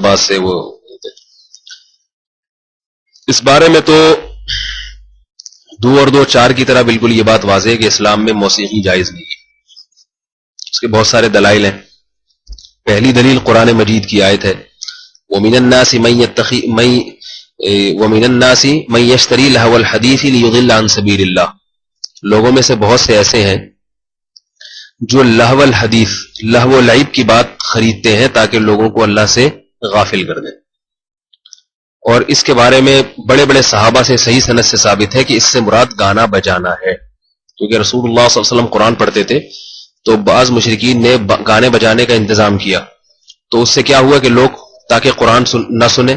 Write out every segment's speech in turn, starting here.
عباس سے وہ اس بارے میں تو 2 اور 2 4 کی طرح بالکل یہ بات واضح ہے کہ اسلام میں موسیقی جائز نہیں ہے. اس کے بہت سارے دلائل ہیں. پہلی دلیل قرآن مجید کی آیت ہے وَمِنَ النَّاسِ مَن يَشْتَرِي لَهْوَ الْحَدِيثِ لِيُضِلَّ عَن سَبِيلِ اللَّهِ. لوگوں میں سے بہت سے ایسے ہیں جو لہو الحدیث لہو و لعب کی بات خریدتے ہیں تاکہ لوگوں کو اللہ سے غافل کر دیں. اور اس کے بارے میں بڑے بڑے صحابہ سے صحیح سند سے ثابت ہے کہ اس سے مراد گانا بجانا ہے، کیونکہ رسول اللہ صلی اللہ علیہ وسلم قرآن پڑھتے تھے تو بعض مشرکین نے گانے بجانے کا انتظام کیا، تو اس سے کیا ہوا کہ لوگ تاکہ قرآن نہ سنیں،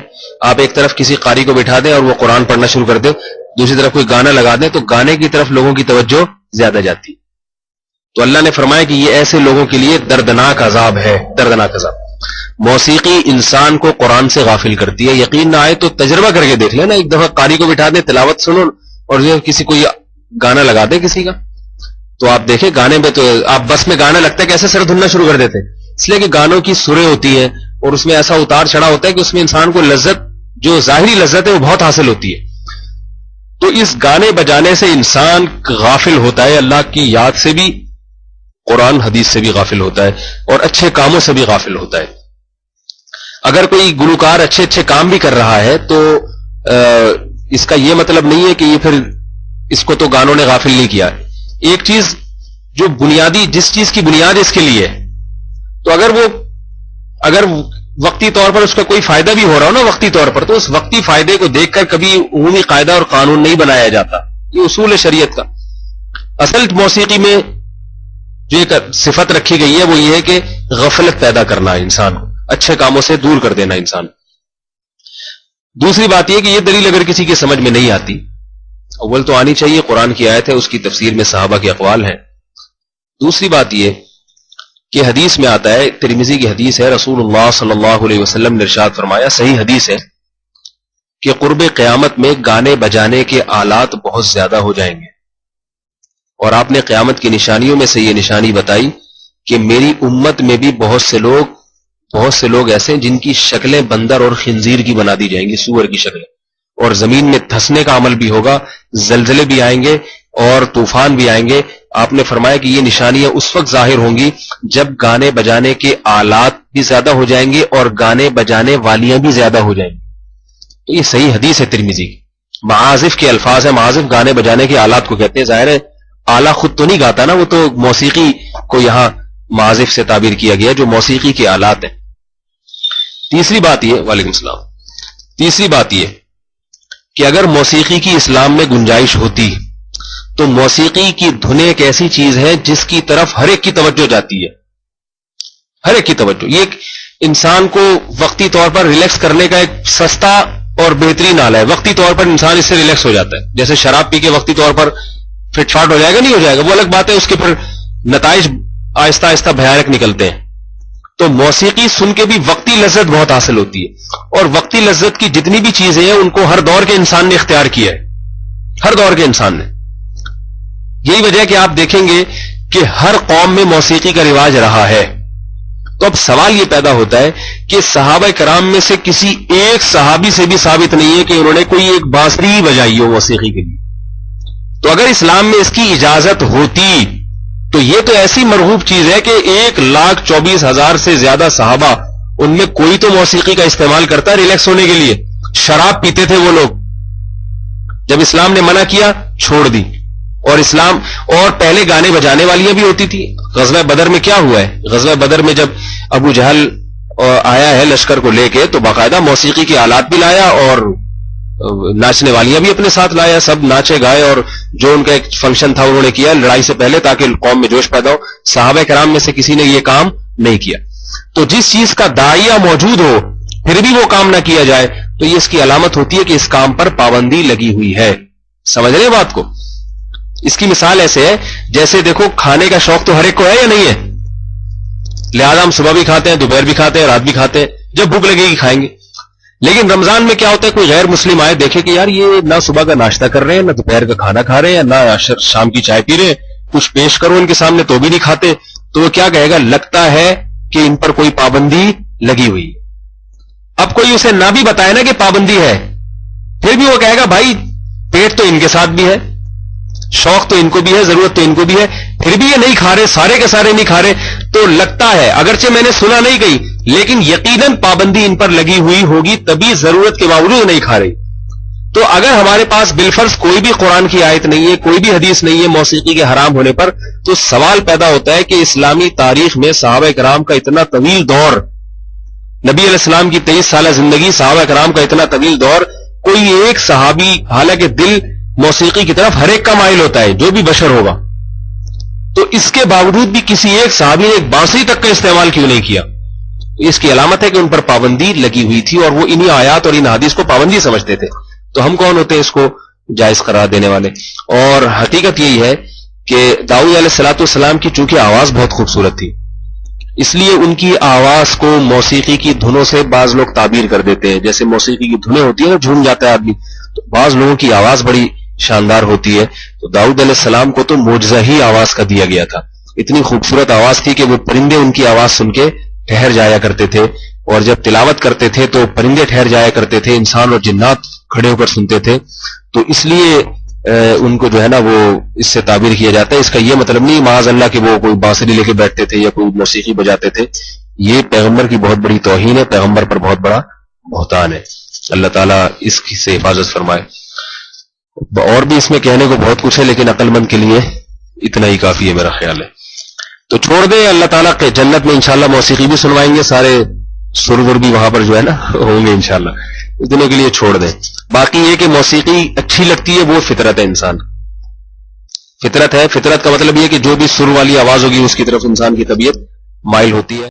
آپ ایک طرف کسی قاری کو بٹھا دیں اور وہ قرآن پڑھنا شروع کر دے، دوسری طرف کوئی گانا لگا دیں تو گانے کی طرف لوگوں کی توجہ زیادہ جاتی. تو اللہ نے فرمایا کہ یہ ایسے لوگوں کے لیے دردناک عذاب ہے، دردناک عذاب. موسیقی انسان کو قرآن سے غافل کرتی ہے. یقین نہ آئے تو تجربہ کر کے دیکھ لینا، ایک دفعہ قاری کو بٹھا دیں، تلاوت سنو اور کسی کو گانا لگا دیں کسی کا، تو آپ دیکھیں گانے میں تو آپ بس میں گانا لگتا ہے کہ ایسے سر دھننا شروع کر دیتے، اس لیے کہ گانوں کی سریں ہوتی ہیں اور اس میں ایسا اتار چڑھا ہوتا ہے کہ اس میں انسان کو لذت، جو ظاہری لذت ہے وہ بہت حاصل ہوتی ہے. تو اس گانے بجانے سے انسان غافل ہوتا ہے، اللہ کی یاد سے بھی، قرآن حدیث سے بھی غافل ہوتا ہے اور اچھے کاموں سے بھی غافل ہوتا ہے. اگر کوئی گلوکار اچھے اچھے کام بھی کر رہا ہے تو اس کا یہ مطلب نہیں ہے کہ یہ پھر اس کو تو گانوں نے غافل نہیں کیا. ایک چیز جو بنیادی، جس چیز کی بنیاد اس کے لیے ہے، تو اگر وقتی طور پر اس کا کوئی فائدہ بھی ہو رہا ہو نا وقتی طور پر، تو اس وقتی فائدے کو دیکھ کر کبھی عمومی قاعدہ اور قانون نہیں بنایا جاتا. یہ اصول ہے شریعت کا. اصل موسیقی میں جو ایک صفت رکھی گئی ہے وہ یہ ہے کہ غفلت پیدا کرنا ہے انسان کو، اچھے کاموں سے دور کر دینا انسان. دوسری بات یہ کہ یہ دلیل اگر کسی کی سمجھ میں نہیں آتی، اول تو آنی چاہیے، قرآن کی آیت ہے، اس کی تفسیر میں صحابہ کے اقوال ہیں. دوسری بات یہ کہ حدیث میں آتا ہے، ترمذی کی حدیث ہے، رسول اللہ صلی اللہ علیہ وسلم نے ارشاد فرمایا، صحیح حدیث ہے، کہ قرب قیامت میں گانے بجانے کے آلات بہت زیادہ ہو جائیں گے. اور آپ نے قیامت کی نشانیوں میں سے یہ نشانی بتائی کہ میری امت میں بھی بہت سے لوگ ایسے ہیں جن کی شکلیں بندر اور خنزیر کی بنا دی جائیں گی، سور کی شکلیں، اور زمین میں دھسنے کا عمل بھی ہوگا، زلزلے بھی آئیں گے اور طوفان بھی آئیں گے. آپ نے فرمایا کہ یہ نشانیاں اس وقت ظاہر ہوں گی جب گانے بجانے کے آلات بھی زیادہ ہو جائیں گے اور گانے بجانے والیاں بھی زیادہ ہو جائیں گی. تو یہ صحیح حدیث ہے ترمذی کی. معازف کے الفاظ ہیں، معازف گانے بجانے کے آلات کو کہتے ہیں. ظاہر ہے آلہ خود تو نہیں گاتا نا، وہ تو موسیقی کو یہاں معازف سے تعبیر کیا گیا جو موسیقی کے آلات ہیں. تیسری بات یہ، وعلیکم السلام، تیسری بات یہ کہ اگر موسیقی کی اسلام میں گنجائش ہوتی تو موسیقی کی دھن ایک ایسی چیز ہے جس کی طرف ہر ایک کی توجہ جاتی ہے، ہر ایک کی توجہ. یہ ایک انسان کو وقتی طور پر ریلیکس کرنے کا ایک سستا اور بہترین آلہ ہے. وقتی طور پر انسان اس سے ریلیکس ہو جاتا ہے، جیسے شراب پی کے وقتی طور پر فٹ فاٹ ہو جائے گا، نہیں ہو جائے گا، وہ الگ بات ہے، اس کے پھر نتائج آہستہ آہستہ بھیانک نکلتے ہیں. تو موسیقی سن کے بھی وقتی لذت بہت حاصل ہوتی ہے، اور وقتی لذت کی جتنی بھی چیزیں ہیں ان کو ہر دور کے انسان نے اختیار کیا ہے، ہر دور کے انسان نے. یہی وجہ ہے کہ آپ دیکھیں گے کہ ہر قوم میں موسیقی کا رواج رہا ہے. تو اب سوال یہ پیدا ہوتا ہے کہ صحابہ کرام میں سے کسی ایک صحابی سے بھی ثابت نہیں ہے کہ انہوں نے کوئی ایک بانسری بجائی ہو موسیقی کے لیے. تو اگر اسلام میں اس کی اجازت ہوتی تو یہ تو ایسی مرغوب چیز ہے کہ 1,24,000 سے زیادہ صحابہ، ان میں کوئی تو موسیقی کا استعمال کرتا ہے ریلیکس ہونے کے لیے. شراب پیتے تھے وہ لوگ، جب اسلام نے منع کیا چھوڑ دی. اور پہلے گانے بجانے والیاں بھی ہوتی تھی. غزوہ بدر میں کیا ہوا ہے؟ غزوہ بدر میں جب ابو جہل آیا ہے لشکر کو لے کے تو باقاعدہ موسیقی کے آلات بھی لایا اور ناچنے والیاں بھی اپنے ساتھ لایا، سب ناچے گائے اور جو ان کا ایک فنکشن تھا انہوں نے کیا لڑائی سے پہلے تاکہ قوم میں جوش پیدا ہو. صحابہ کرام میں سے کسی نے یہ کام نہیں کیا. تو جس چیز کا داعیہ موجود ہو پھر بھی وہ کام نہ کیا جائے تو یہ اس کی علامت ہوتی ہے کہ اس کام پر پابندی لگی ہوئی ہے. سمجھ رہے ہیں بات کو؟ اس کی مثال ایسے ہے جیسے دیکھو کھانے کا شوق تو ہر ایک کو ہے یا نہیں ہے؟ لہذا ہم صبح بھی کھاتے ہیں، دوپہر بھی کھاتے ہیں، رات بھی کھاتے ہیں، جب بھوک لگے گی کھائیں گے. لیکن رمضان میں کیا ہوتا ہے، کوئی غیر مسلم آئے دیکھے کہ یار یہ نہ صبح کا ناشتہ کر رہے ہیں، نہ دوپہر کا کھانا کھا رہے ہیں، نہ شام کی چائے پی رہے ہیں، کچھ پیش کرو ان کے سامنے تو بھی نہیں کھاتے، تو وہ کیا کہے گا؟ لگتا ہے کہ ان پر کوئی پابندی لگی ہوئی ہے. اب کوئی اسے نہ بھی بتائے نا کہ پابندی ہے، پھر بھی وہ کہے گا بھائی پیٹ تو ان کے ساتھ بھی ہے، شوق تو ان کو بھی ہے، ضرورت تو ان کو بھی ہے، پھر بھی یہ نہیں کھا رہے، سارے کے سارے نہیں کھا رہے، تو لگتا ہے اگرچہ میں نے سنا نہیں کہی، لیکن یقیناً پابندی ان پر لگی ہوئی ہوگی، تبھی ضرورت کے باوجود نہیں کھا رہی۔ تو اگر ہمارے پاس بالفرض کوئی بھی قرآن کی آیت نہیں ہے، کوئی بھی حدیث نہیں ہے موسیقی کے حرام ہونے پر، تو سوال پیدا ہوتا ہے کہ اسلامی تاریخ میں صحابہ کرام کا اتنا طویل دور، نبی علیہ السلام کی 23 سالہ زندگی، صحابہ کرام کا اتنا طویل دور، کوئی ایک صحابی، حالانکہ دل موسیقی کی طرف ہر ایک کا مائل ہوتا ہے جو بھی بشر ہوگا، تو اس کے باوجود بھی کسی ایک صحابی نے ایک بانسری تک کا استعمال کیوں نہیں کیا؟ اس کی علامت ہے کہ ان پر پابندی لگی ہوئی تھی، اور وہ انہی آیات اور ان حدیث کو پابندی سمجھتے تھے۔ تو ہم کون ہوتے ہیں اس کو جائز قرار دینے والے؟ اور حقیقت یہی ہے کہ داؤد علیہ الصلوۃ والسلام کی چونکہ آواز بہت خوبصورت تھی، اس لیے ان کی آواز کو موسیقی کی دھنوں سے بعض لوگ تعبیر کر دیتے ہیں، جیسے موسیقی کی دھنیں ہوتی ہیں نا، جھوم جاتا ہے آدمی، تو بعض لوگوں کی آواز بڑی شاندار ہوتی ہے، تو داؤد علیہ السلام کو تو معجزہ ہی آواز کا دیا گیا تھا، اتنی خوبصورت آواز تھی کہ وہ پرندے ان کی آواز سن کے ٹھہر جایا کرتے تھے، اور جب تلاوت کرتے تھے تو پرندے ٹھہر جایا کرتے تھے، انسان اور جنات کھڑے ہو کر سنتے تھے، تو اس لیے ان کو جو ہے نا وہ اس سے تعبیر کیا جاتا ہے۔ اس کا یہ مطلب نہیں معاذ اللہ کہ وہ کوئی بانسری لے کے بیٹھتے تھے یا کوئی موسیقی بجاتے تھے، یہ پیغمبر کی بہت بڑی توہین ہے، پیغمبر پر بہت بڑا بہتان ہے، اللہ تعالیٰ اس کی سے حفاظت فرمائے۔ اور بھی اس میں کہنے کو بہت کچھ ہے، لیکن عقل مند کے لیے اتنا ہی کافی ہے میرا خیال ہے۔ تو چھوڑ دیں، اللہ تعالیٰ کے جنت میں انشاءاللہ موسیقی بھی سنوائیں گے، سارے سرور بھی وہاں پر جو ہے نا ہوں گے انشاءاللہ، اس دنوں کے لیے چھوڑ دیں۔ باقی یہ کہ موسیقی اچھی لگتی ہے وہ فطرت ہے، انسان فطرت ہے، فطرت کا مطلب یہ کہ جو بھی سر والی آواز ہوگی اس کی طرف انسان کی طبیعت مائل ہوتی ہے۔